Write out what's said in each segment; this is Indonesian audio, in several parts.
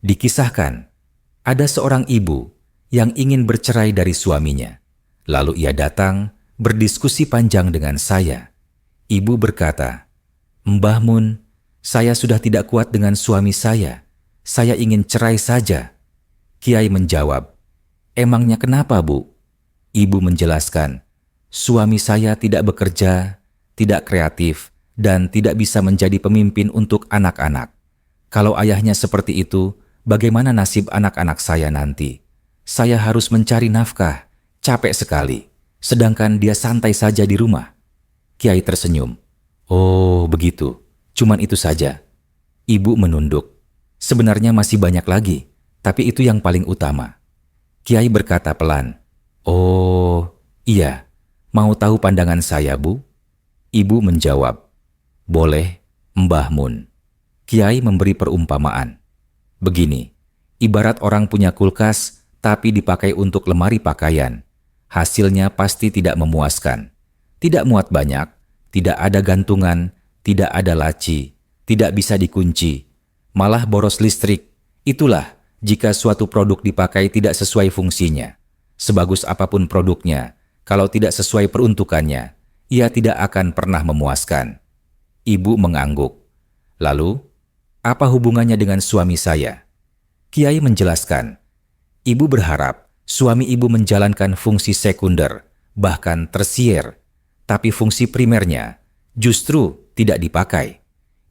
Dikisahkan, ada seorang ibu yang ingin bercerai dari suaminya. Lalu ia datang berdiskusi panjang dengan saya. Ibu berkata, "Mbah Mun, saya sudah tidak kuat dengan suami saya. Saya ingin cerai saja." Kiai menjawab, "Emangnya kenapa, Bu?" Ibu menjelaskan, "Suami saya tidak bekerja, tidak kreatif, dan tidak bisa menjadi pemimpin untuk anak-anak. Kalau ayahnya seperti itu, bagaimana nasib anak-anak saya nanti? Saya harus mencari nafkah, capek sekali, sedangkan dia santai saja di rumah." Kiai tersenyum. "Oh, begitu. Cuman itu saja." Ibu menunduk. "Sebenarnya masih banyak lagi, tapi itu yang paling utama." Kiai berkata pelan, "Oh, iya. Mau tahu pandangan saya, Bu?" Ibu menjawab, "Boleh, Mbah Mun." Kiai memberi perumpamaan. Begini, ibarat orang punya kulkas, tapi dipakai untuk lemari pakaian. Hasilnya pasti tidak memuaskan. Tidak muat banyak, tidak ada gantungan, tidak ada laci, tidak bisa dikunci, malah boros listrik. Itulah jika suatu produk dipakai tidak sesuai fungsinya. Sebagus apapun produknya, kalau tidak sesuai peruntukannya, ia tidak akan pernah memuaskan. Ibu mengangguk. "Lalu, apa hubungannya dengan suami saya?" Kiai menjelaskan, "Ibu berharap suami ibu menjalankan fungsi sekunder, bahkan tersier, tapi fungsi primernya justru tidak dipakai.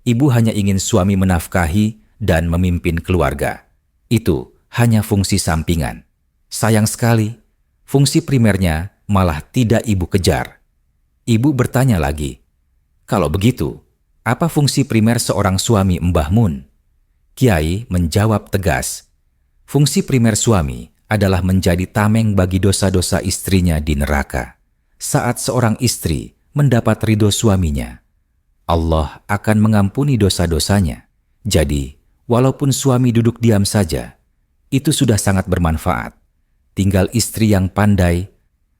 Ibu hanya ingin suami menafkahi dan memimpin keluarga. Itu hanya fungsi sampingan. Sayang sekali, fungsi primernya malah tidak ibu kejar." Ibu bertanya lagi, "Kalau begitu, apa fungsi primer seorang suami, Mbah Mun?" Kiai menjawab tegas, "Fungsi primer suami adalah menjadi tameng bagi dosa-dosa istrinya di neraka. Saat seorang istri mendapat ridho suaminya, Allah akan mengampuni dosa-dosanya. Jadi, walaupun suami duduk diam saja, itu sudah sangat bermanfaat. Tinggal istri yang pandai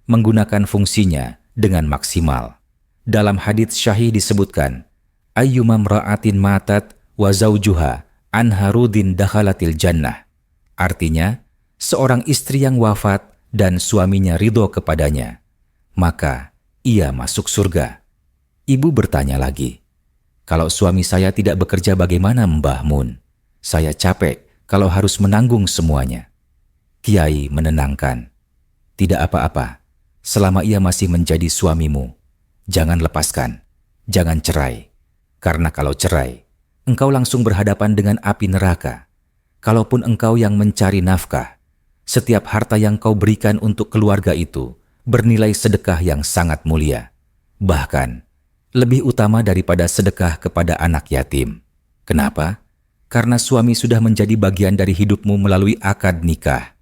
menggunakan fungsinya dengan maksimal. Dalam hadits syahih disebutkan, ayyumam ra'atin matat wa zawjuha anharudin dakhalatil jannah. Artinya, seorang istri yang wafat dan suaminya ridho kepadanya, maka ia masuk surga. Ibu bertanya lagi, "Kalau suami saya tidak bekerja bagaimana, Mbah Mun? Saya capek kalau harus menanggung semuanya." Kiai menenangkan, "Tidak apa-apa, selama ia masih menjadi suamimu, jangan lepaskan, jangan cerai. Karena kalau cerai, engkau langsung berhadapan dengan api neraka. Kalaupun engkau yang mencari nafkah, setiap harta yang kau berikan untuk keluarga itu bernilai sedekah yang sangat mulia. Bahkan, lebih utama daripada sedekah kepada anak yatim. Kenapa? Karena suami sudah menjadi bagian dari hidupmu melalui akad nikah.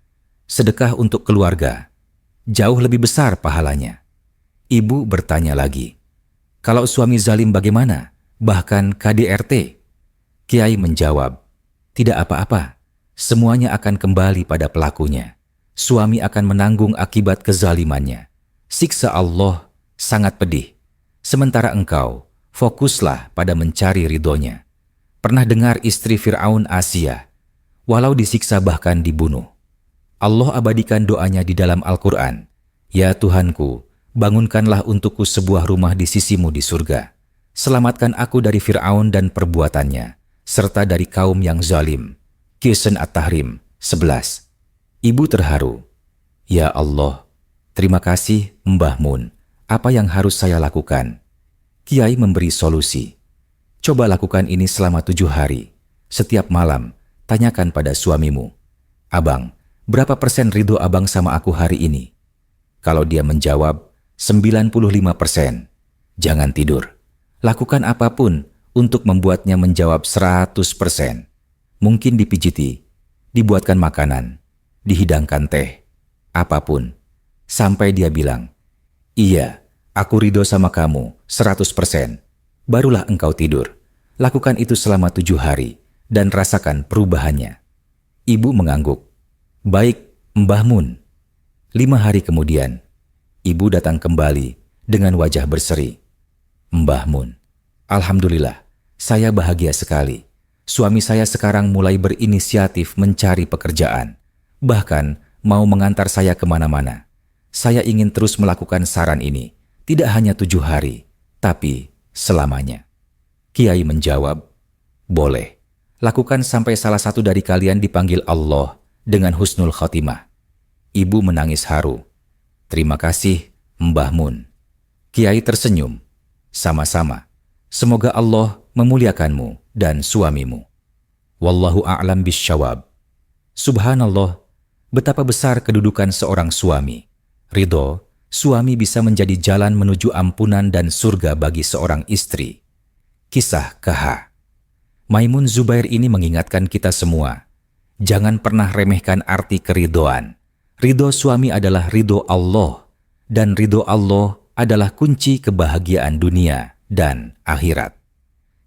Sedekah untuk keluarga jauh lebih besar pahalanya." Ibu bertanya lagi, "Kalau suami zalim bagaimana? Bahkan KDRT?" Kiai menjawab, "Tidak apa-apa, semuanya akan kembali pada pelakunya. Suami akan menanggung akibat kezalimannya. Siksa Allah sangat pedih. Sementara engkau, fokuslah pada mencari ridhonya. Pernah dengar istri Fir'aun Asia, walau disiksa bahkan dibunuh, Allah abadikan doanya di dalam Al-Quran, 'Ya Tuhanku, bangunkanlah untukku sebuah rumah di sisimu di surga. Selamatkan aku dari Fir'aun dan perbuatannya, serta dari kaum yang zalim.' Kisah At-Tahrim 11. Ibu terharu, 'Ya Allah, terima kasih Mbah Mun. Apa yang harus saya lakukan?' Kiai memberi solusi. 'Coba lakukan ini selama 7 hari. Setiap malam, tanyakan pada suamimu, "Abang, berapa persen ridho abang sama aku hari ini?" Kalau dia menjawab 95%, jangan tidur. Lakukan apapun untuk membuatnya menjawab 100%. Mungkin dipijiti, dibuatkan makanan, dihidangkan teh, apapun. Sampai dia bilang, 'Iya, aku ridho sama kamu 100%. Barulah engkau tidur. Lakukan itu selama 7 hari dan rasakan perubahannya.' Ibu mengangguk. 'Baik, Mbah Mun.' 5 hari kemudian, ibu datang kembali dengan wajah berseri. 'Mbah Mun, alhamdulillah, saya bahagia sekali. Suami saya sekarang mulai berinisiatif mencari pekerjaan, bahkan mau mengantar saya kemana-mana. Saya ingin terus melakukan saran ini, tidak hanya 7 hari, tapi selamanya. Kiai menjawab, boleh. Lakukan sampai salah satu dari kalian dipanggil Allah dengan husnul khotimah. Ibu menangis haru. Terima kasih, Mbah Mun. Kiai tersenyum. Sama-sama. Semoga Allah memuliakanmu dan suamimu. Wallahu a'lam bisyawab. Subhanallah, betapa besar kedudukan seorang suami. Ridho, suami bisa menjadi jalan menuju ampunan dan surga bagi seorang istri. Kisah KH. Maimun Zubair ini mengingatkan kita semua, jangan pernah remehkan arti keridhoan. Ridho suami adalah ridho Allah, dan ridho Allah adalah kunci kebahagiaan dunia dan akhirat.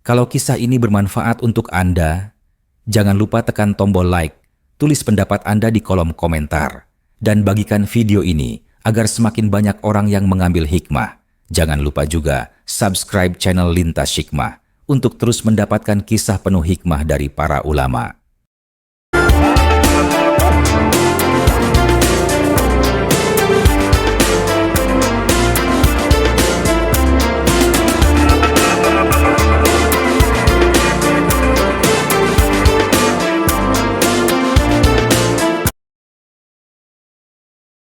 Kalau kisah ini bermanfaat untuk Anda, jangan lupa tekan tombol like, tulis pendapat Anda di kolom komentar, dan bagikan video ini agar semakin banyak orang yang mengambil hikmah. Jangan lupa juga subscribe channel Lintas Hikmah untuk terus mendapatkan kisah penuh hikmah dari para ulama.